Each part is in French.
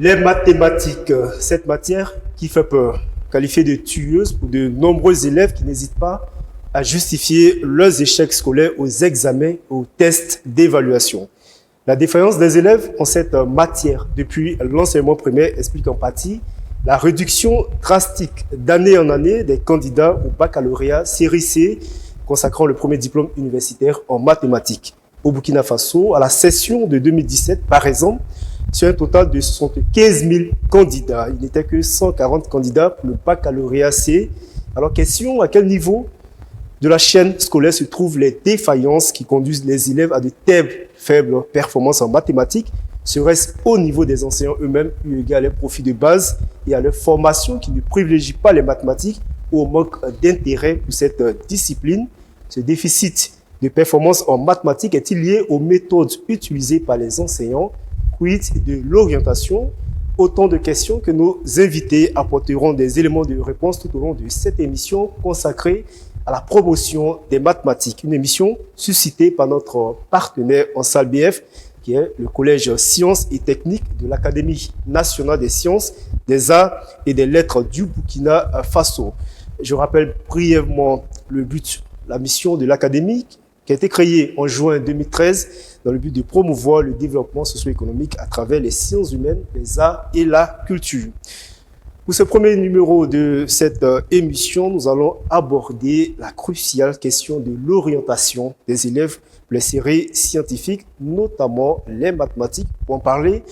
Les mathématiques, cette matière qui fait peur, qualifiée de tueuse pour de nombreux élèves qui n'hésitent pas à justifier leurs échecs scolaires aux examens, aux tests d'évaluation. La défaillance des élèves en cette matière depuis l'enseignement primaire explique en partie la réduction drastique d'année en année des candidats au baccalauréat série C consacrant le premier diplôme universitaire en mathématiques. Au Burkina Faso, à la session de 2017, par exemple, sur un total de 75 000 candidats, il n'était que 140 candidats pour le baccalauréat C. Alors, question, à quel niveau de la chaîne scolaire se trouvent les défaillances qui conduisent les élèves à de telles faibles performances en mathématiques? Serait-ce au niveau des enseignants eux-mêmes, eu égard à leurs profils de base et à leur formation qui ne privilégie pas les mathématiques ou au manque d'intérêt pour cette discipline? Ce déficit de performance en mathématiques est-il lié aux méthodes utilisées par les enseignants? Quid de l'orientation? Autant de questions que nos invités apporteront des éléments de réponse tout au long de cette émission consacrée à la promotion des mathématiques. Une émission suscitée par notre partenaire en salle BF, qui est le Collège Sciences et Techniques de l'Académie nationale des sciences, des arts et des lettres du Burkina Faso. Je rappelle brièvement le but, la mission de l'Académie, qui a été créée en juin 2013 dans le but de promouvoir le développement socio-économique à travers les sciences humaines, les arts et la culture. Pour ce premier numéro de cette émission, nous allons aborder la cruciale question de l'orientation des élèves pour les séries scientifiques, notamment les mathématiques. Pour en parler,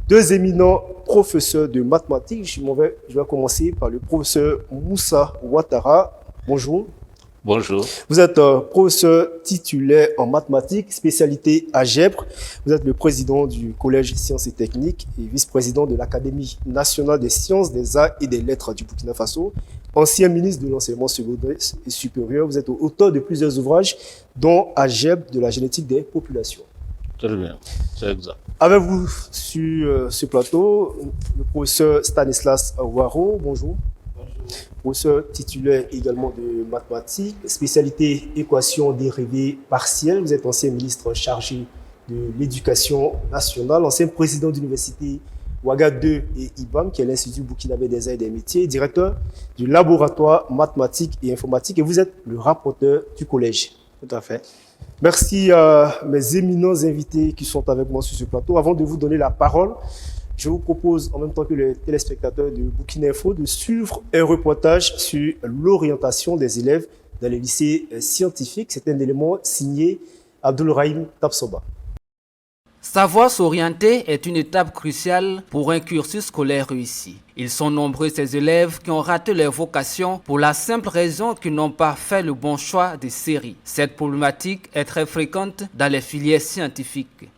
deux éminents professeurs de mathématiques. Je vais commencer par le professeur Moussa Ouattara. Bonjour. Bonjour. Vous êtes professeur titulaire en mathématiques, spécialité algèbre. Vous êtes le président du Collège Sciences et Techniques et vice-président de l'Académie nationale des sciences, des arts et des lettres du Burkina Faso. Ancien ministre de l'enseignement secondaire et supérieur, vous êtes auteur de plusieurs ouvrages, dont Algèbre de la génétique des populations. Très bien, c'est exact. Avec vous sur ce plateau, le professeur Stanislas Ouaro. Bonjour. Professeur titulaire également de mathématiques, spécialité équation dérivée partielle. Vous êtes ancien ministre chargé de l'éducation nationale, ancien président d'université Ouaga 2 et IBAM, qui est l'Institut burkinabé des arts et des métiers, directeur du laboratoire mathématiques et informatique, et vous êtes le rapporteur du collège. Tout à fait. Merci à mes éminents invités qui sont avec moi sur ce plateau. Avant de vous donner la parole, je vous propose, en même temps que les téléspectateurs de Burkina Info, de suivre un reportage sur l'orientation des élèves dans les lycées scientifiques. C'est un élément signé Abdulrahim Tapsoba. Savoir s'orienter est une étape cruciale pour un cursus scolaire réussi. Ils sont nombreux ces élèves qui ont raté leur vocation pour la simple raison qu'ils n'ont pas fait le bon choix de série. Cette problématique est très fréquente dans les filières scientifiques.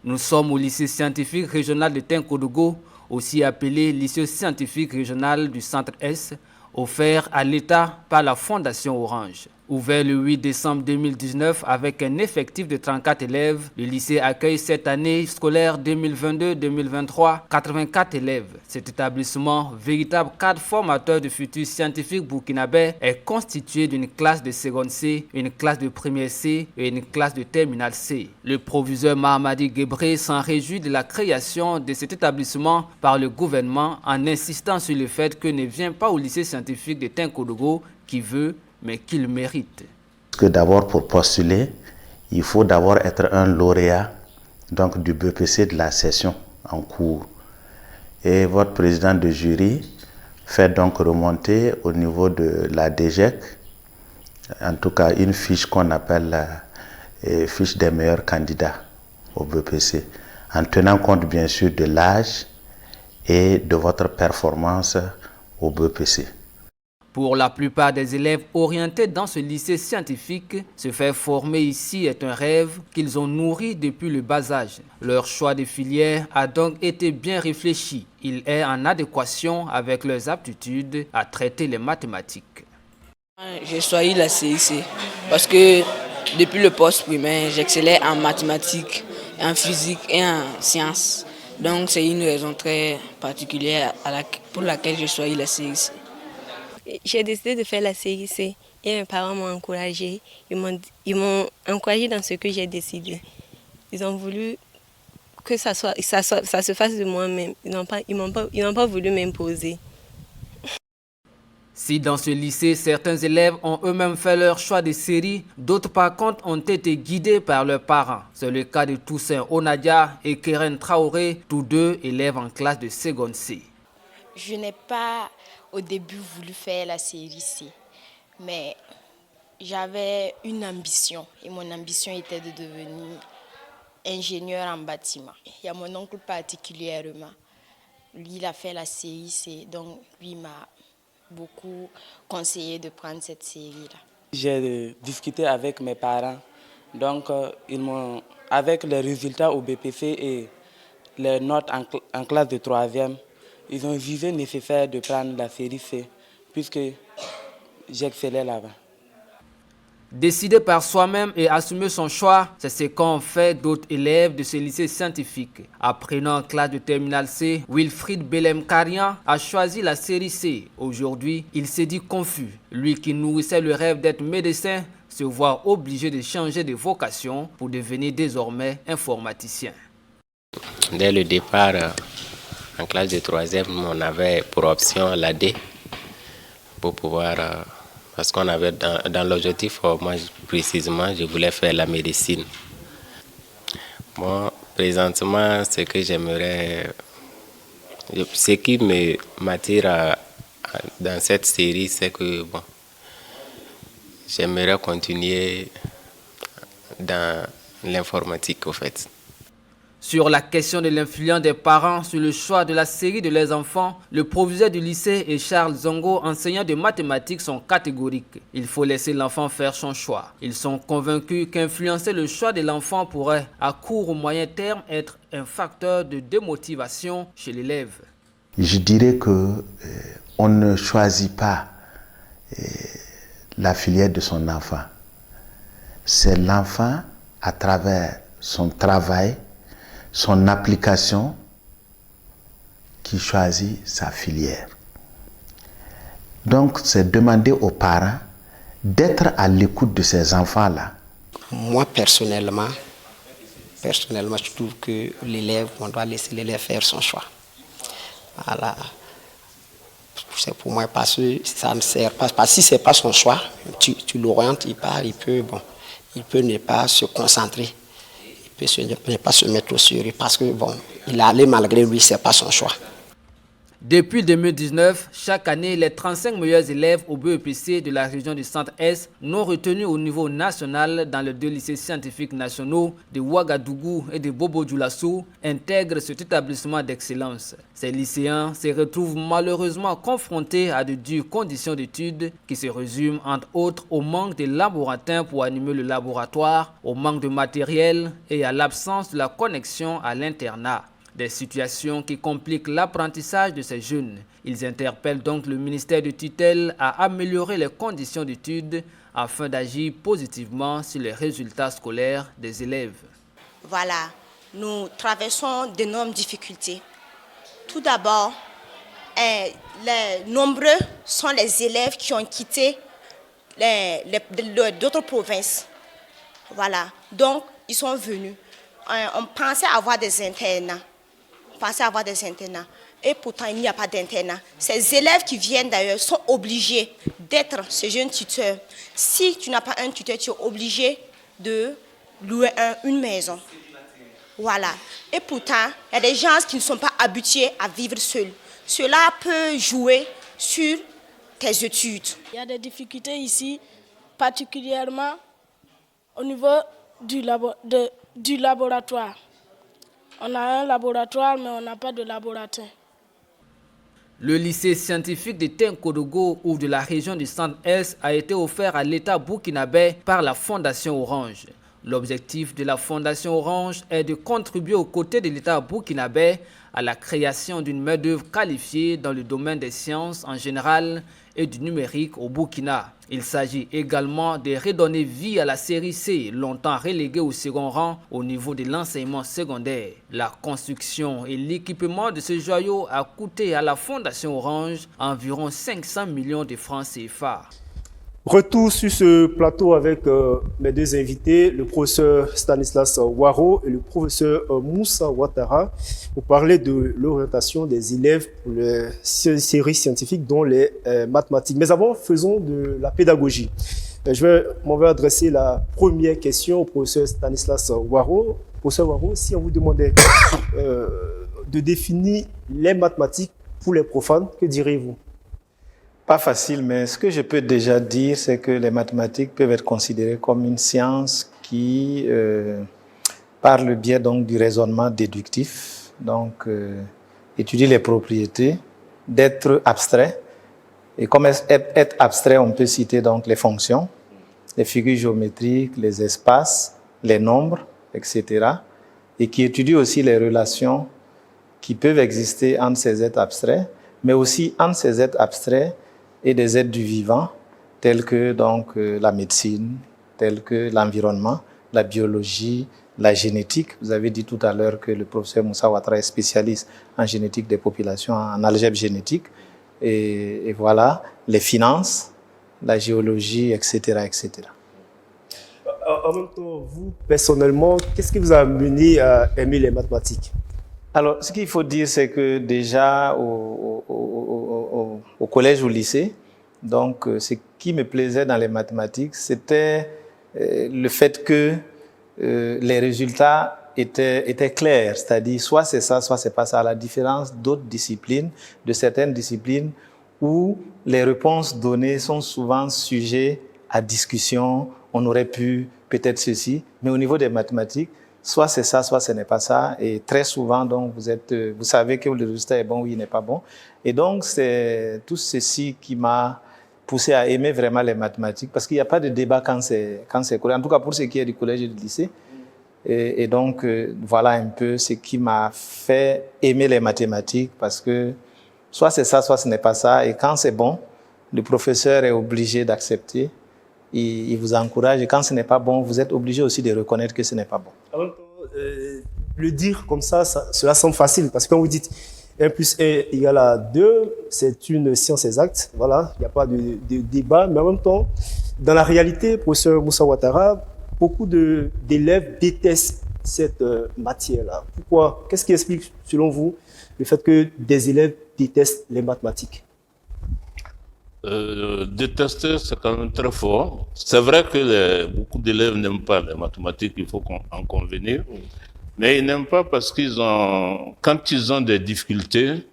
Nous sommes au lycée scientifique régional de Tinkodogo, aussi appelé lycée scientifique régional du Centre-Est, offert à l'État par la Fondation Orange. Ouvert le 8 décembre 2019 avec un effectif de 34 élèves, le lycée accueille cette année scolaire 2022-2023 84 élèves. Cet établissement, véritable cadre formateur de futurs scientifiques burkinabés, est constitué d'une classe de seconde C, une classe de première C et une classe de terminale C. Le proviseur Mahamadi Gebré s'en réjouit de la création de cet établissement par le gouvernement en insistant sur le fait que ne vient pas au lycée scientifique de Tinkodogo qui veut, mais qu'il mérite. Parce que d'abord, pour postuler, il faut d'abord être un lauréat donc, du BPC de la session en cours. Et votre président de jury fait donc remonter au niveau de la DGEC, en tout cas une fiche qu'on appelle la fiche des meilleurs candidats au BPC, en tenant compte bien sûr de l'âge et de votre performance au BPC. Pour la plupart des élèves orientés dans ce lycée scientifique, se faire former ici est un rêve qu'ils ont nourri depuis le bas âge. Leur choix de filière a donc été bien réfléchi. Il est en adéquation avec leurs aptitudes à traiter les mathématiques. J'ai choisi la CIC parce que depuis le poste primaire, j'excellais en mathématiques, en physique et en sciences. Donc c'est une raison très particulière pour laquelle j'ai choisi la CIC. J'ai décidé de faire la CIC et mes parents m'ont encouragée. Ils m'ont encouragée dans ce que j'ai décidé. Ils ont voulu que ça se fasse de moi-même. Ils n'ont pas voulu m'imposer. Si dans ce lycée, certains élèves ont eux-mêmes fait leur choix de série, d'autres par contre ont été guidés par leurs parents. C'est le cas de Toussaint Onadia et Keren Traoré, tous deux élèves en classe de seconde C. Je n'ai pas au début voulu faire la série C, mais j'avais une ambition et mon ambition était de devenir ingénieur en bâtiment. Il y a mon oncle particulièrement, lui il a fait la série C, donc lui m'a beaucoup conseillé de prendre cette série-là. J'ai discuté avec mes parents, donc ils m'ont, avec les résultats au BPC et les notes en classe de 3e, ils ont jugé nécessaire de prendre la série C, puisque j'excellais là-bas. Décider par soi-même et assumer son choix, c'est ce qu'ont fait d'autres élèves de ce lycée scientifique. Apprenant en classe de terminale C, Wilfried Belem Karian a choisi la série C. Aujourd'hui, il s'est dit confus. Lui qui nourrissait le rêve d'être médecin, se voit obligé de changer de vocation pour devenir désormais informaticien. Dès le départ, en classe de 3e, on avait pour option la D pour pouvoir... Parce qu'on avait dans l'objectif, moi précisément, je voulais faire la médecine. Bon, présentement, ce que j'aimerais, ce qui m'attire dans cette série, c'est que bon, j'aimerais continuer dans l'informatique, au fait. Sur la question de l'influence des parents sur le choix de la série de leurs enfants, le proviseur du lycée et Charles Zongo, enseignant de mathématiques, sont catégoriques. Il faut laisser l'enfant faire son choix. Ils sont convaincus qu'influencer le choix de l'enfant pourrait, à court ou moyen terme, être un facteur de démotivation chez l'élève. Je dirais que on ne choisit pas la filière de son enfant. C'est l'enfant, à travers son travail, son application, qui choisit sa filière. Donc, c'est demander aux parents d'être à l'écoute de ces enfants-là. Moi, personnellement, je trouve que l'élève, on doit laisser l'élève faire son choix. Voilà. C'est pour moi parce que ça ne sert pas. Parce que si ce n'est pas son choix, tu l'orientes, il part, il peut ne pas se concentrer. Il ne peut pas se mettre au sérieux parce que bon, il a allé malgré lui, ce n'est pas son choix. Depuis 2019, chaque année, les 35 meilleurs élèves au BEPC de la région du Centre-Est non retenus au niveau national dans les 2 lycées scientifiques nationaux de Ouagadougou et de Bobo-Dioulasso intègrent cet établissement d'excellence. Ces lycéens se retrouvent malheureusement confrontés à de dures conditions d'études qui se résument entre autres au manque de laborantins pour animer le laboratoire, au manque de matériel et à l'absence de la connexion à l'internat. Des situations qui compliquent l'apprentissage de ces jeunes. Ils interpellent donc le ministère de tutelle à améliorer les conditions d'études afin d'agir positivement sur les résultats scolaires des élèves. Voilà, nous traversons d'énormes difficultés. Tout d'abord, nombreux sont les élèves qui ont quitté d'autres provinces. Voilà, donc ils sont venus. On pensait avoir des internats. Et pourtant il n'y a pas d'internat. Ces élèves qui viennent d'ailleurs sont obligés d'être ce jeune tuteur. Si tu n'as pas un tuteur, tu es obligé de louer une maison. Voilà. Et pourtant, il y a des gens qui ne sont pas habitués à vivre seuls. Cela peut jouer sur tes études. Il y a des difficultés ici, particulièrement au niveau du laboratoire. On a un laboratoire, mais on n'a pas de laboratoire. Le lycée scientifique de Tenkodogo ou de la région du Centre-Est a été offert à l'État burkinabé par la Fondation Orange. L'objectif de la Fondation Orange est de contribuer aux côtés de l'État burkinabé à la création d'une main-d'œuvre qualifiée dans le domaine des sciences en général et du numérique au Burkina. Il s'agit également de redonner vie à la série C, longtemps reléguée au second rang au niveau de l'enseignement secondaire. La construction et l'équipement de ce joyau a coûté à la Fondation Orange environ 500 millions de francs CFA. Retour sur ce plateau avec mes deux invités, le professeur Stanislas Waro et le professeur Moussa Ouattara, pour parler de l'orientation des élèves pour les séries scientifiques, dont les mathématiques. Mais avant, faisons de la pédagogie. Je m'en vais adresser la première question au professeur Stanislas Waro. Professeur Waro, si on vous demandait de définir les mathématiques pour les profanes, que diriez-vous? Pas facile, mais ce que je peux déjà dire, c'est que les mathématiques peuvent être considérées comme une science qui, par le biais donc, du raisonnement déductif, donc étudie les propriétés d'être abstrait. Et comme être abstrait, on peut citer donc les fonctions, les figures géométriques, les espaces, les nombres, etc. Et qui étudie aussi les relations qui peuvent exister entre ces êtres abstraits, mais aussi entre ces êtres abstraits et des êtres du vivant, tels que donc, la médecine, tels que l'environnement, la biologie, la génétique. Vous avez dit tout à l'heure que le professeur Moussa Ouattara est spécialiste en génétique des populations, en algèbre génétique. Et voilà, les finances, la géologie, etc., etc. En même temps, vous, personnellement, qu'est-ce qui vous a amené à aimer les mathématiques? Alors, ce qu'il faut dire, c'est que déjà au collège ou au lycée, donc, ce qui me plaisait dans les mathématiques, c'était le fait que les résultats étaient clairs, c'est-à-dire soit c'est ça, soit c'est pas ça, à la différence d'autres disciplines, de certaines disciplines où les réponses données sont souvent sujets à discussion, on aurait pu peut-être ceci, mais au niveau des mathématiques, soit c'est ça, soit ce n'est pas ça. Et très souvent, donc, vous savez que le résultat est bon ou il n'est pas bon. Et donc, c'est tout ceci qui m'a poussé à aimer vraiment les mathématiques, parce qu'il n'y a pas de débat quand c'est collège. En tout cas, pour ce qui est du collège et du lycée. Et donc, voilà un peu ce qui m'a fait aimer les mathématiques, parce que soit c'est ça, soit ce n'est pas ça. Et quand c'est bon, le professeur est obligé d'accepter. Il vous encourage, et quand ce n'est pas bon, vous êtes obligé aussi de reconnaître que ce n'est pas bon. En même temps, le dire comme ça, cela semble facile, parce que quand vous dites 1 plus 1 égale à 2, c'est une science exacte, voilà, il n'y a pas de débat, mais en même temps, dans la réalité, professeur Moussa Ouattara, beaucoup d'élèves détestent cette matière-là. Pourquoi? Qu'est-ce qui explique, selon vous, le fait que des élèves détestent les mathématiques? Détester, c'est quand même très fort. C'est vrai que beaucoup d'élèves n'aiment pas les mathématiques, il faut en convenir. Mais ils n'aiment pas parce quand ils ont des difficultés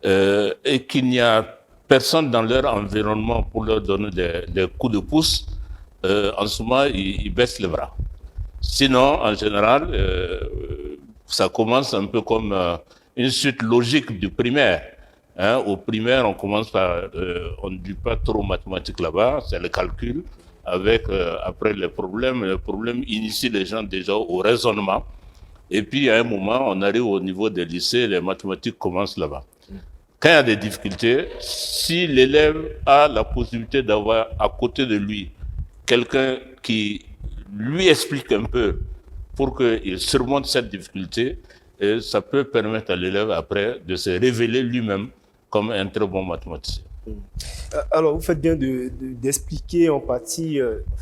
et qu'il n'y a personne dans leur environnement pour leur donner des coups de pouce, en ce moment, ils baissent les bras. Sinon, en général, ça commence un peu comme une suite logique du primaire. Au primaire, on commence par, on ne dit pas trop mathématiques là-bas, c'est le calcul, avec après les problèmes initient les gens déjà au raisonnement. Et puis, à un moment, on arrive au niveau des lycées, les mathématiques commencent là-bas. Quand il y a des difficultés, si l'élève a la possibilité d'avoir à côté de lui quelqu'un qui lui explique un peu pour qu'il surmonte cette difficulté, et ça peut permettre à l'élève après de se révéler lui-même comme un très bon mathématicien. Alors, vous faites bien d'expliquer en partie,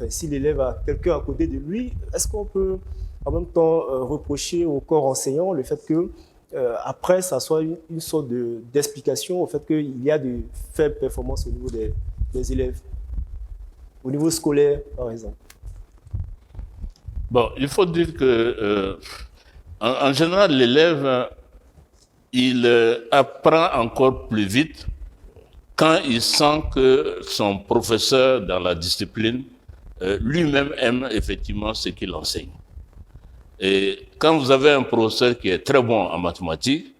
si l'élève a quelqu'un à côté de lui, est-ce qu'on peut en même temps reprocher au corps enseignant le fait que après, ça soit une sorte d'explication au fait qu'il y a de faibles performances au niveau des élèves, au niveau scolaire, par exemple? Bon, il faut dire que, en général, l'élève, il apprend encore plus vite quand il sent que son professeur dans la discipline lui-même aime effectivement ce qu'il enseigne. Et quand vous avez un professeur qui est très bon en mathématiques,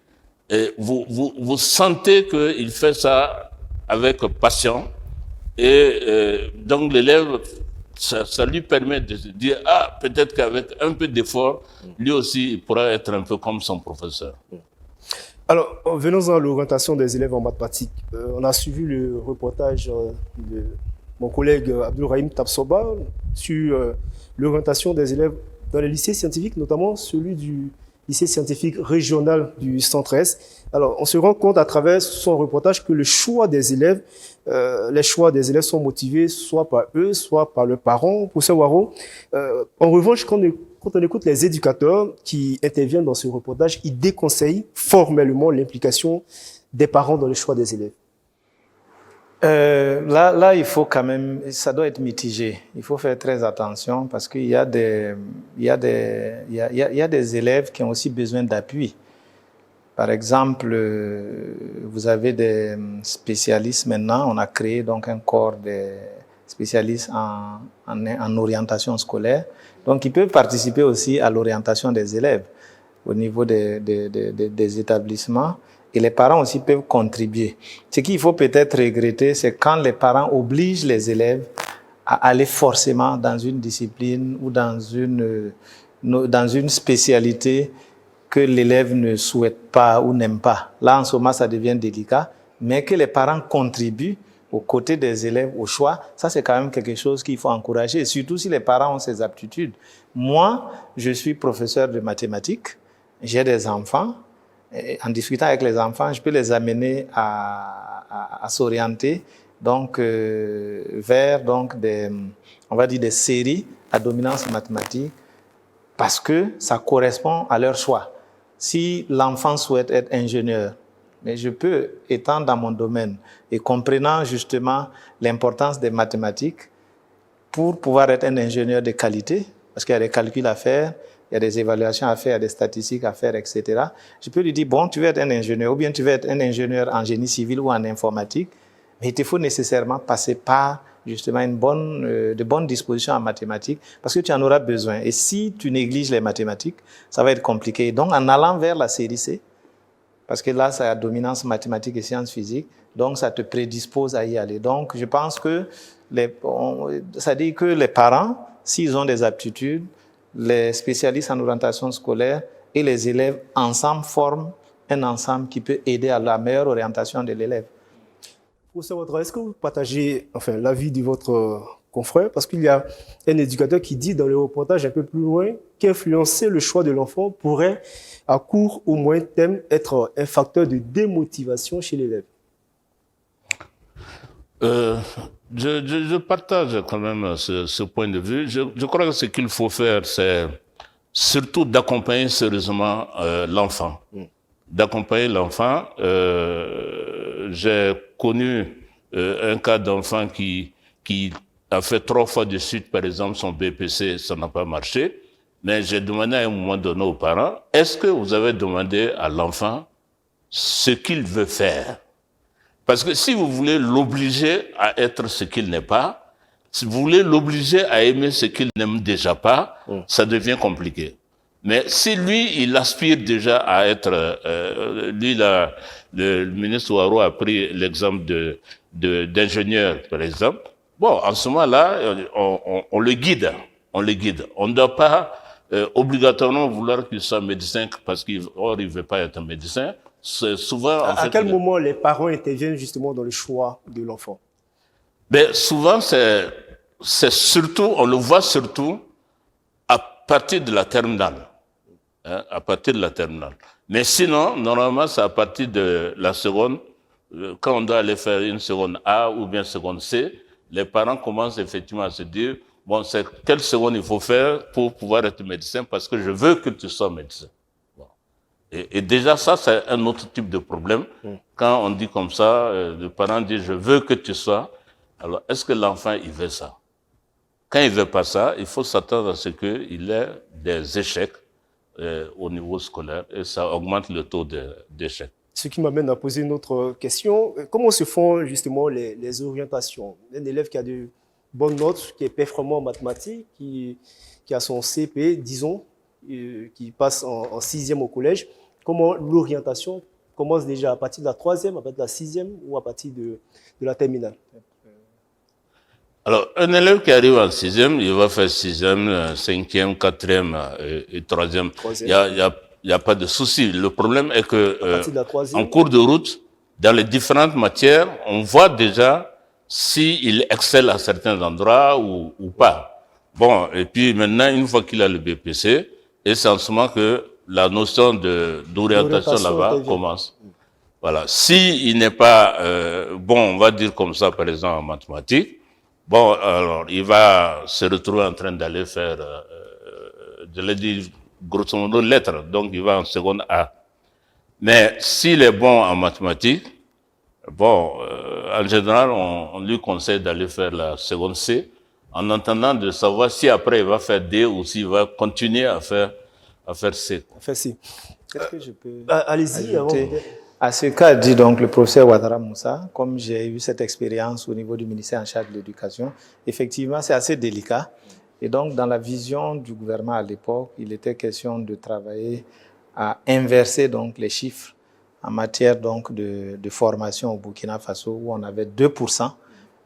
vous sentez qu'il fait ça avec passion, et donc l'élève, ça lui permet de se dire, ah, peut-être qu'avec un peu d'effort, lui aussi, il pourra être un peu comme son professeur. Alors, venons à l'orientation des élèves en mathématiques. On a suivi le reportage de mon collègue Abdulrahim Tabsoba sur l'orientation des élèves dans les lycées scientifiques, notamment celui du lycée scientifique régional du Centre-Est. Alors, on se rend compte à travers son reportage que le choix des élèves, les choix des élèves sont motivés soit par eux, soit par leurs parents. Professeur Waro, en revanche, quand on écoute les éducateurs qui interviennent dans ce reportage, ils déconseillent formellement l'implication des parents dans le choix des élèves. Là, il faut quand même, ça doit être mitigé. Il faut faire très attention parce qu'il y a des élèves qui ont aussi besoin d'appui. Par exemple, vous avez des spécialistes maintenant. On a créé donc un corps de spécialistes en orientation scolaire. Donc, ils peuvent participer aussi à l'orientation des élèves au niveau des établissements. Et les parents aussi peuvent contribuer. Ce qu'il faut peut-être regretter, c'est quand les parents obligent les élèves à aller forcément dans une discipline ou dans une spécialité que l'élève ne souhaite pas ou n'aime pas. Là, en ce moment, ça devient délicat. Mais que les parents contribuent aux côtés des élèves au choix, ça, c'est quand même quelque chose qu'il faut encourager, surtout si les parents ont ces aptitudes. Moi, je suis professeur de mathématiques, j'ai des enfants. En discutant avec les enfants, je peux les amener à s'orienter donc, vers donc, des séries à dominance mathématique parce que ça correspond à leur choix. Si l'enfant souhaite être ingénieur, mais je peux étendre dans mon domaine et comprenant justement l'importance des mathématiques pour pouvoir être un ingénieur de qualité, parce qu'il y a des calculs à faire, il y a des évaluations à faire, il y a des statistiques à faire, etc. Je peux lui dire, bon, tu veux être un ingénieur, ou bien tu veux être un ingénieur en génie civil ou en informatique, mais il te faut nécessairement passer par justement de bonnes dispositions en mathématiques, parce que tu en auras besoin. Et si tu négliges les mathématiques, ça va être compliqué. Donc, en allant vers la série C, parce que là, ça a dominance mathématique et sciences physiques, donc ça te prédispose à y aller. Donc, je pense que ça dit que les parents, s'ils ont des aptitudes, les spécialistes en orientation scolaire et les élèves ensemble forment un ensemble qui peut aider à la meilleure orientation de l'élève. Professeur Ouattara, est-ce que vous partagez l'avis de votre confrère? Parce qu'il y a un éducateur qui dit dans le reportage un peu plus loin qu'influencer le choix de l'enfant pourrait, à court ou moyen terme, être un facteur de démotivation chez l'élève. Je partage quand même ce point de vue. Je crois que ce qu'il faut faire, c'est surtout d'accompagner sérieusement l'enfant. D'accompagner l'enfant. J'ai connu un cas d'enfant qui a fait 3 fois de suite, par exemple, son BPC, ça n'a pas marché. Mais j'ai demandé à un moment donné aux parents, est-ce que vous avez demandé à l'enfant ce qu'il veut faire? Parce que si vous voulez l'obliger à être ce qu'il n'est pas, si vous voulez l'obliger à aimer ce qu'il n'aime déjà pas, ça devient compliqué. Mais si lui, il aspire déjà à être... le ministre Ouattara a pris l'exemple d'ingénieur, par exemple. Bon, en ce moment-là, on le guide. On le guide. On ne doit pas obligatoirement vouloir qu'il soit médecin parce qu'il ne veut pas être médecin. Souvent, à quel moment les parents interviennent justement dans le choix de l'enfant? Ben, souvent, c'est surtout, on le voit surtout à partir de la terminale. Hein, à partir de la terminale. Mais sinon, normalement, c'est à partir de la seconde, quand on doit aller faire une seconde A ou bien seconde C, les parents commencent effectivement à se dire, bon, c'est quelle seconde il faut faire pour pouvoir être médecin parce que je veux que tu sois médecin. Et déjà, ça, c'est un autre type de problème. Quand on dit comme ça, le parent dit « je veux que tu sois », alors est-ce que l'enfant, il veut ça? Quand il ne veut pas ça, il faut s'attendre à ce qu'il ait des échecs au niveau scolaire et ça augmente le taux d'échec. Ce qui m'amène à poser une autre question. Comment se font justement les orientations? Un élève qui a de bonnes notes, qui est performant en mathématiques, qui a son CP, disons, qui passe en 6e au collège, comment l'orientation commence déjà à partir de la 3e, à partir de la 6e ou à partir de la terminale? Alors, un élève qui arrive en 6e, il va faire 6e, 5e, 4e et 3e. Il n'y a pas de souci. Le problème est que en cours de route, dans les différentes matières, on voit déjà s'il excelle à certains endroits ou pas. Bon, et puis maintenant, une fois qu'il a le BPC, et c'est en ce moment que la notion d'orientation là-bas commence. Voilà. S'il n'est pas bon, on va dire comme ça, par exemple, en mathématiques, bon, alors, il va se retrouver en train d'aller faire, je l'ai dit, grosso modo, lettres. Donc, il va en seconde A. Mais s'il est bon en mathématiques, bon, en général, on lui conseille d'aller faire la seconde C, en attendant de savoir si après il va faire D ou s'il va continuer à faire C. Est-ce que je peux allez-y, à ce qu'a dit donc le professeur Ouattara Moussa, comme j'ai eu cette expérience au niveau du ministère en charge de l'éducation, effectivement, c'est assez délicat. Et donc, dans la vision du gouvernement à l'époque, il était question de travailler à inverser donc les chiffres en matière donc de formation au Burkina Faso, où on avait 2%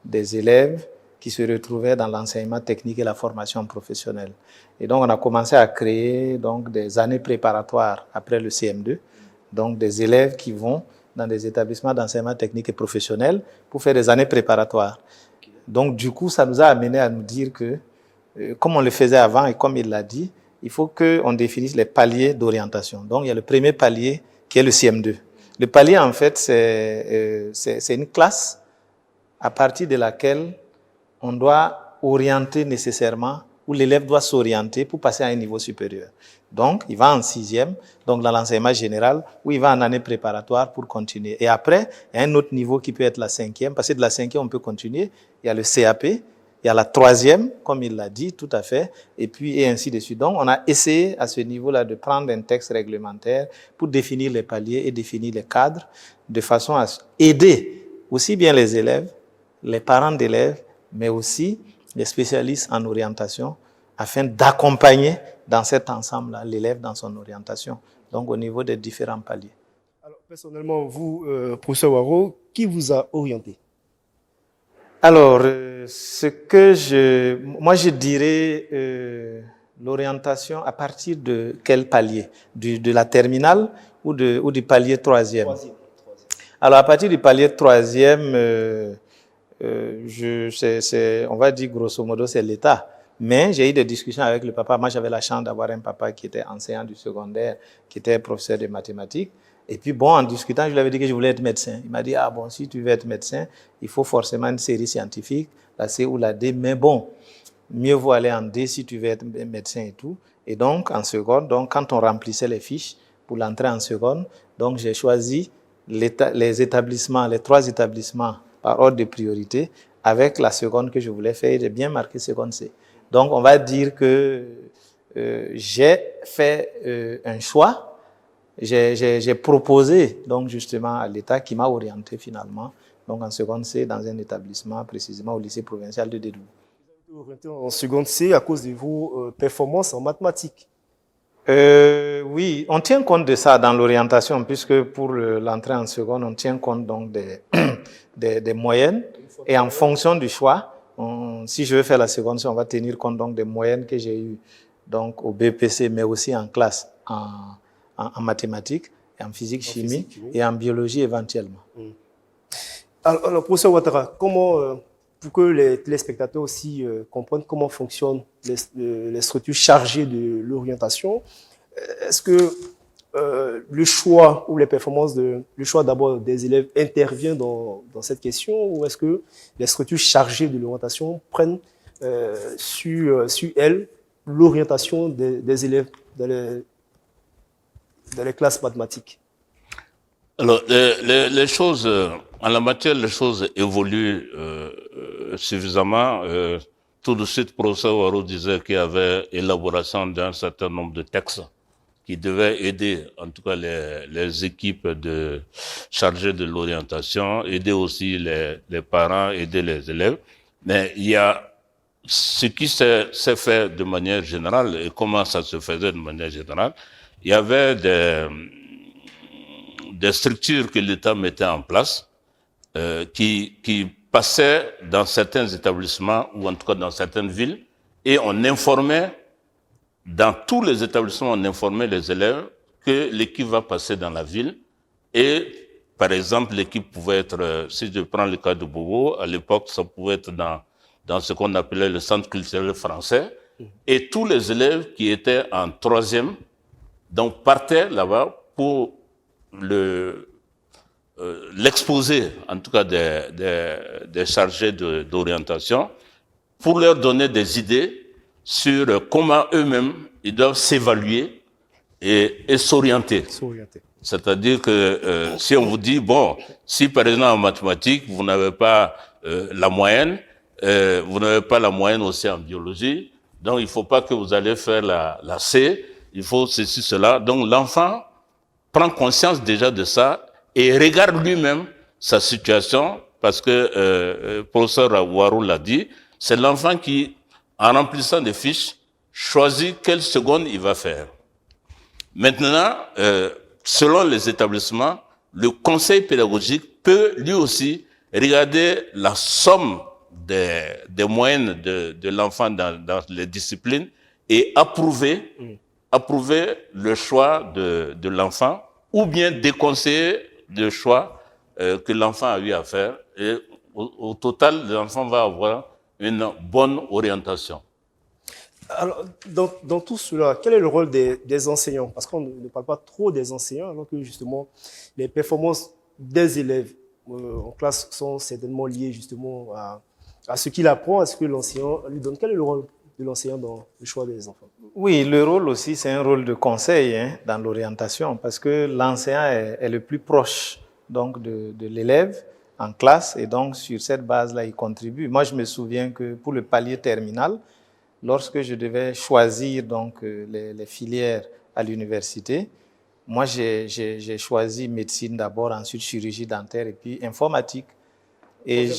des élèves qui se retrouvaient dans l'enseignement technique et la formation professionnelle. Et donc, on a commencé à créer donc des années préparatoires après le CM2, donc des élèves qui vont dans des établissements d'enseignement technique et professionnel pour faire des années préparatoires. Donc, du coup, ça nous a amené à nous dire que, comme on le faisait avant et comme il l'a dit, il faut qu'on définisse les paliers d'orientation. Donc, il y a le premier palier qui est le CM2. Le palier, en fait, c'est une classe à partir de laquelle on doit orienter nécessairement, où l'élève doit s'orienter pour passer à un niveau supérieur. Donc, il va en 6e, donc dans l'enseignement général, où il va en année préparatoire pour continuer. Et après, il y a un autre niveau qui peut être la 5e, parce que de la 5e, on peut continuer. Il y a le CAP, il y a la 3e, comme il l'a dit, tout à fait, et puis et ainsi de suite. Donc, on a essayé à ce niveau-là de prendre un texte réglementaire pour définir les paliers et définir les cadres, de façon à aider aussi bien les élèves, les parents d'élèves, mais aussi les spécialistes en orientation, afin d'accompagner dans cet ensemble-là l'élève dans son orientation, donc au niveau des différents paliers. Alors, personnellement, vous, professeur Waro, qui vous a orienté? Alors, moi je dirais l'orientation à partir de quel palier? De la terminale ou du palier 3e? Alors, à partir du palier 3e, on va dire grosso modo, c'est l'État. Mais j'ai eu des discussions avec le papa. Moi, j'avais la chance d'avoir un papa qui était enseignant du secondaire, qui était professeur de mathématiques. Et puis, bon, en discutant, je lui avais dit que je voulais être médecin. Il m'a dit, ah bon, si tu veux être médecin, il faut forcément une série scientifique, la C ou la D. Mais bon, mieux vaut aller en D si tu veux être médecin et tout. Et donc, en seconde, donc, quand on remplissait les fiches pour l'entrée en seconde, donc j'ai choisi les établissements, les 3 établissements par ordre de priorité, avec la seconde que je voulais faire. J'ai bien marqué seconde C. Donc, on va dire que j'ai fait un choix. J'ai proposé donc justement à l'État qui m'a orienté finalement, donc en seconde C, dans un établissement, précisément au lycée provincial de Dédou. Vous êtes orienté en seconde C à cause de vos performances en mathématiques. Oui, on tient compte de ça dans l'orientation, puisque pour l'entrée en seconde, on tient compte donc des moyennes. Et en fonction du choix, si je veux faire la seconde C, on va tenir compte donc des moyennes que j'ai eues donc au BPC, mais aussi en classe, en mathématiques, et en physique, chimie, et en biologie éventuellement. Alors, professeur Ouattara, comment, pour que les téléspectateurs aussi comprennent comment fonctionnent les structures chargées de l'orientation, est-ce que le choix ou les performances, le choix d'abord des élèves intervient dans cette question, ou est-ce que les structures chargées de l'orientation prennent sur elles l'orientation des élèves dans les classes mathématiques? Alors, les choses, en la matière, les choses évoluent suffisamment. Tout de suite, le professeur Waro disait qu'il y avait élaboration d'un certain nombre de textes qui devaient aider, en tout cas, les équipes chargées de l'orientation, aider aussi les parents, aider les élèves. Mais il y a ce qui s'est fait de manière générale et comment ça se faisait de manière générale. Il y avait des structures que l'État mettait en place qui passaient dans certains établissements ou en tout cas dans certaines villes, et on informait, dans tous les établissements, on informait les élèves que l'équipe va passer dans la ville. Et par exemple, l'équipe pouvait être, si je prends le cas de Bobo, à l'époque, ça pouvait être dans ce qu'on appelait le centre culturel français, et tous les élèves qui étaient en 3e donc partaient là-bas pour l'exposer, en tout cas des chargés d'orientation, pour leur donner des idées sur comment eux-mêmes ils doivent s'évaluer et s'orienter. C'est-à-dire que si on vous dit, bon, si par exemple en mathématiques, vous n'avez pas la moyenne, vous n'avez pas la moyenne aussi en biologie, donc il ne faut pas que vous allez faire la C, il faut ceci, cela. Donc l'enfant prend conscience déjà de ça et regarde lui-même sa situation, parce que le professeur Ouarou l'a dit, c'est l'enfant qui, en remplissant des fiches, choisit quelle seconde il va faire. Maintenant, selon les établissements, le conseil pédagogique peut lui aussi regarder la somme des moyennes de l'enfant dans les disciplines et approuver le choix de l'enfant, ou bien déconseiller le choix que l'enfant a eu à faire. Et au total, l'enfant va avoir une bonne orientation. Alors, dans tout cela, quel est le rôle des enseignants? Parce qu'on ne parle pas trop des enseignants, alors que justement, les performances des élèves en classe sont certainement liées justement à ce qu'il apprend, à ce que l'enseignant lui donne. Quel est le rôle de l'enseignant dans le choix des enfants? Oui, le rôle aussi, c'est un rôle de conseil dans l'orientation, parce que l'enseignant est le plus proche donc, de l'élève en classe, et donc sur cette base-là, il contribue. Moi, je me souviens que pour le palier terminal, lorsque je devais choisir donc, les filières à l'université, moi, j'ai choisi médecine d'abord, ensuite chirurgie dentaire et puis informatique. Et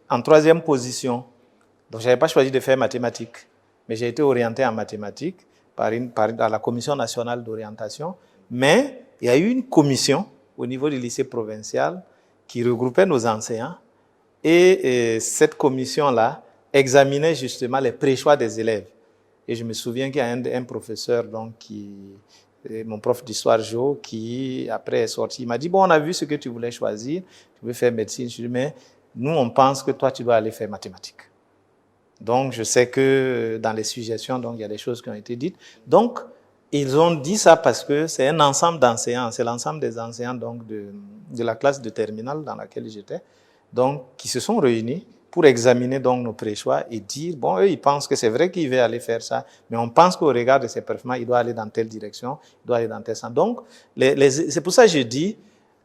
en troisième position, donc je n'avais pas choisi de faire mathématiques, mais j'ai été orienté en mathématiques par la Commission nationale d'orientation. Mais il y a eu une commission au niveau du lycée provincial qui regroupait nos enseignants. Et cette commission-là examinait justement les préchoix des élèves. Et je me souviens qu'il y a un professeur, donc, mon prof d'histoire géo, qui après est sorti, il m'a dit, bon, on a vu ce que tu voulais choisir, tu veux faire médecine. Je lui ai dit, mais nous, on pense que toi, tu dois aller faire mathématiques. Donc, je sais que dans les suggestions, donc, il y a des choses qui ont été dites. Donc, ils ont dit ça parce que c'est un ensemble d'enseignants, c'est l'ensemble des enseignants donc, de la classe de terminale dans laquelle j'étais, donc, qui se sont réunis pour examiner donc, nos préchoix et dire, bon, eux, ils pensent que c'est vrai qu'il va aller faire ça, mais on pense qu'au regard de ses performances, il doit aller dans telle direction, il doit aller dans tel sens. Donc, c'est pour ça que je dis,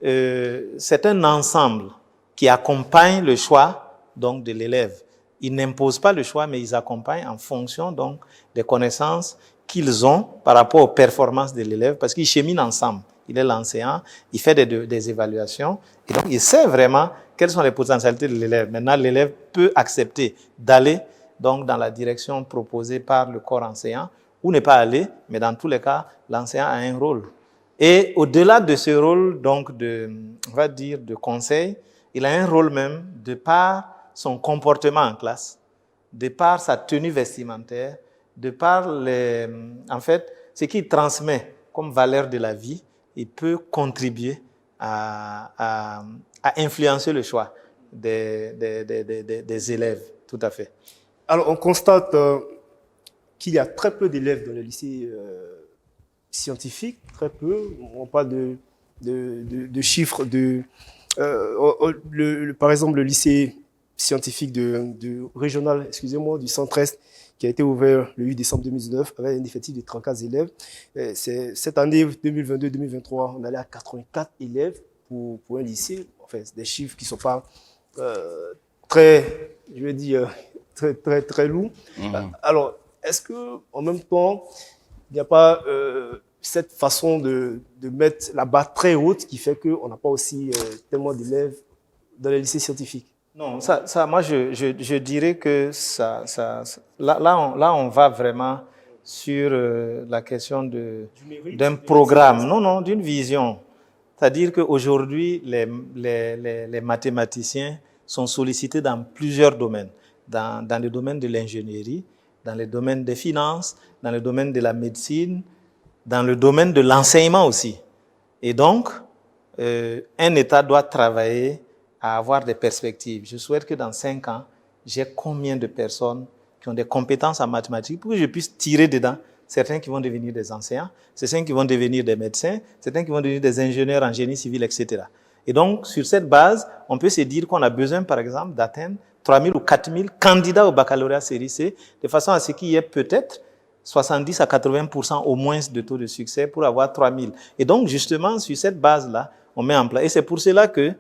c'est un ensemble qui accompagne le choix donc, de l'élève. Ils n'imposent pas le choix, mais ils accompagnent en fonction donc, des connaissances qu'ils ont par rapport aux performances de l'élève, parce qu'ils cheminent ensemble. Il est l'enseignant, il fait des évaluations, et donc il sait vraiment quelles sont les potentialités de l'élève. Maintenant, l'élève peut accepter d'aller donc, dans la direction proposée par le corps enseignant, ou ne pas aller, mais dans tous les cas, l'enseignant a un rôle. Et au-delà de ce rôle donc, on va dire, de conseil, il a un rôle même de par son comportement en classe, de par sa tenue vestimentaire, de par en fait, ce qu'il transmet comme valeur de la vie, il peut contribuer à influencer le choix des élèves, tout à fait. Alors, on constate qu'il y a très peu d'élèves dans les lycées scientifiques, très peu. On parle de chiffres par exemple, le lycée scientifique régional, excusez-moi, du centre-est, qui a été ouvert le 8 décembre 2019 avec un effectif de 34 élèves. Cette année 2022-2023, on allait à 84 élèves pour un lycée. Enfin, c'est des chiffres qui ne sont pas très, je vais dire, très lourds. Alors, est-ce qu'en même temps, il n'y a pas cette façon de mettre la barre très haute qui fait qu'on n'a pas aussi tellement d'élèves dans les lycées scientifiques? Non, moi, je dirais que là, on va vraiment sur la question d'un programme, non, d'une vision. C'est-à-dire qu'aujourd'hui, les mathématiciens sont sollicités dans plusieurs domaines. Dans le domaine de l'ingénierie, dans le domaine des finances, dans le domaine de la médecine, dans le domaine de l'enseignement aussi. Et donc, un État doit travailler à avoir des perspectives. Je souhaite que dans 5 ans, j'ai combien de personnes qui ont des compétences en mathématiques pour que je puisse tirer dedans certains qui vont devenir des enseignants, certains qui vont devenir des médecins, certains qui vont devenir des ingénieurs en génie civil, etc. Et donc, sur cette base, on peut se dire qu'on a besoin, par exemple, d'atteindre 3 000 ou 4 000 candidats au baccalauréat série C, de façon à ce qu'il y ait peut-être 70 à 80% au moins de taux de succès pour avoir 3 000. Et donc, justement, sur cette base-là, on met en place. Et c'est pour cela que,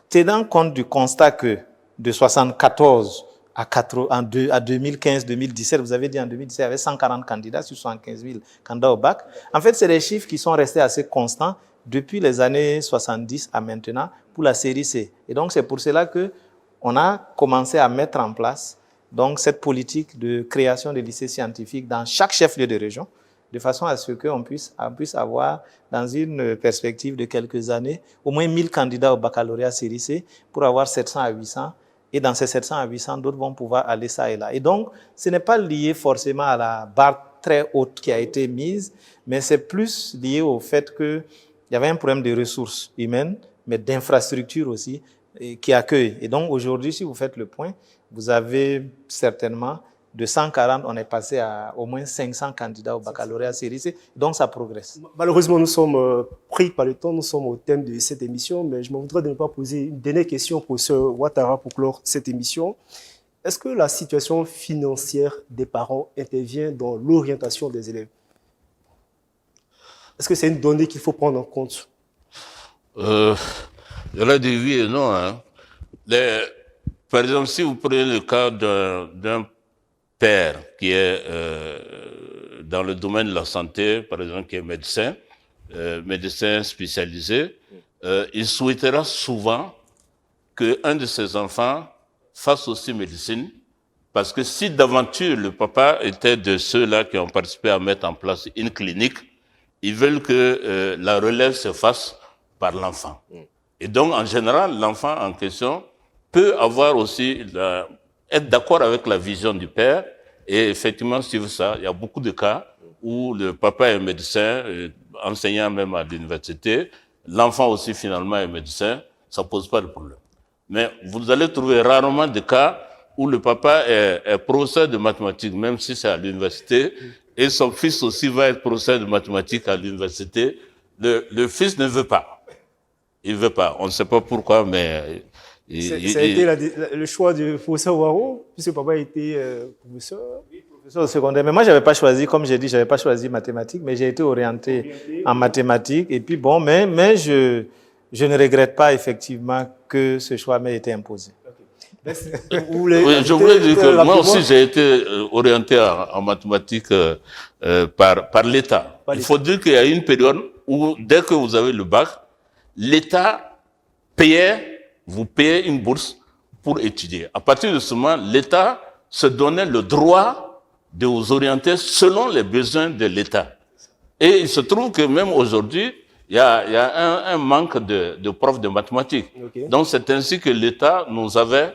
tenant compte du constat que de 1974 à 2015-2017, vous avez dit en 2017, il y avait 140 candidats sur 75 000 candidats au bac. En fait, c'est des chiffres qui sont restés assez constants depuis les années 70 à maintenant pour la série C. Et donc, c'est pour cela qu'on a commencé à mettre en place donc, cette politique de création de lycées scientifiques dans chaque chef-lieu de région, de façon à ce qu'on puisse avoir, dans une perspective de quelques années, au moins 1000 candidats au baccalauréat série C pour avoir 700 à 800. Et dans ces 700 à 800, d'autres vont pouvoir aller ça et là. Et donc, ce n'est pas lié forcément à la barre très haute qui a été mise, mais c'est plus lié au fait qu'il y avait un problème de ressources humaines, mais d'infrastructures aussi, qui accueillent. Et donc, aujourd'hui, si vous faites le point, vous avez certainement, de 140, on est passé à au moins 500 candidats au baccalauréat série C. Donc, ça progresse. Malheureusement, nous sommes pris par le temps. Nous sommes au thème de cette émission, mais je me voudrais de ne pas poser une dernière question au professeur Ouattara pour clore cette émission. Est-ce que la situation financière des parents intervient dans l'orientation des élèves? Est-ce que c'est une donnée qu'il faut prendre en compte? Je l'ai dit oui et non. Hein. Par exemple, si vous prenez le cas d'un père qui est dans le domaine de la santé, par exemple, qui est médecin, médecin spécialisé, il souhaitera souvent qu'un de ses enfants fasse aussi médecine, parce que si d'aventure le papa était de ceux-là qui ont participé à mettre en place une clinique, ils veulent que la relève se fasse par l'enfant. Et donc, en général, l'enfant en question peut avoir aussi être d'accord avec la vision du père et effectivement suivre ça. Il y a beaucoup de cas où le papa est médecin, enseignant même à l'université, l'enfant aussi finalement est médecin, ça pose pas de problème. Mais vous allez trouver rarement des cas où le papa est professeur de mathématiques, même si c'est à l'université, et son fils aussi va être professeur de mathématiques à l'université. Le fils ne veut pas. Il veut pas. On ne sait pas pourquoi, mais... Ça a été le choix du professeur Ouaro, puisque papa était professeur. Oui, professeur au secondaire. Mais moi, je n'avais pas choisi, comme j'ai dit, je n'avais pas choisi mathématiques, mais j'ai été orienté en mathématiques. Et puis bon, mais je ne regrette pas effectivement que ce choix m'ait été imposé. Oui, je voulais dire que moi aussi, j'ai été orienté en mathématiques par l'État. Il faut dire qu'il y a une période où, dès que vous avez le bac, l'État vous payez une bourse pour étudier. À partir de ce moment, l'État se donnait le droit de vous orienter selon les besoins de l'État. Et il se trouve que même aujourd'hui, il y a un manque de profs de mathématiques. Okay. Donc c'est ainsi que l'État nous avait,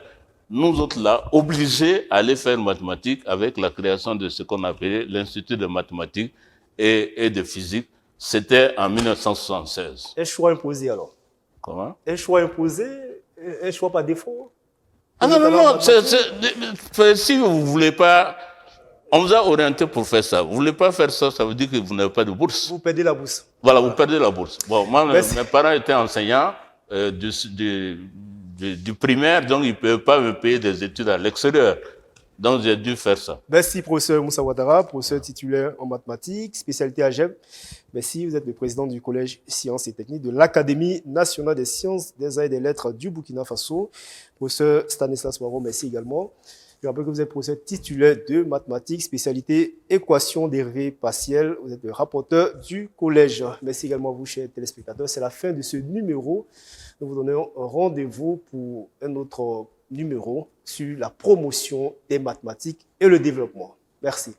nous autres là, obligés à aller faire mathématiques avec la création de ce qu'on appelait l'Institut de mathématiques et de physique. C'était en 1976. Un choix imposé alors? Comment? Un choix imposé, un choix par défaut? Ah non, si vous ne voulez pas, on vous a orienté pour faire ça. Vous ne voulez pas faire ça, ça veut dire que vous n'avez pas de bourse. Vous perdez la bourse. Voilà, vous perdez la bourse. Bon, moi, mes parents étaient enseignants du primaire, donc ils ne pouvaient pas me payer des études à l'extérieur. Donc j'ai dû faire ça. Merci, professeur Moussa Ouattara, professeur titulaire en mathématiques, spécialité AGEP. Merci, vous êtes le président du Collège Sciences et Techniques de l'Académie nationale des sciences, des arts et des lettres du Burkina Faso. Professeur Stanislas Ouaro, merci également. Je rappelle que vous êtes professeur titulaire de mathématiques, spécialité équations dérivées partielles. Vous êtes le rapporteur du collège. Merci également à vous, chers téléspectateurs. C'est la fin de ce numéro. Nous vous donnons un rendez-vous pour un autre numéro sur la promotion des mathématiques et le développement. Merci.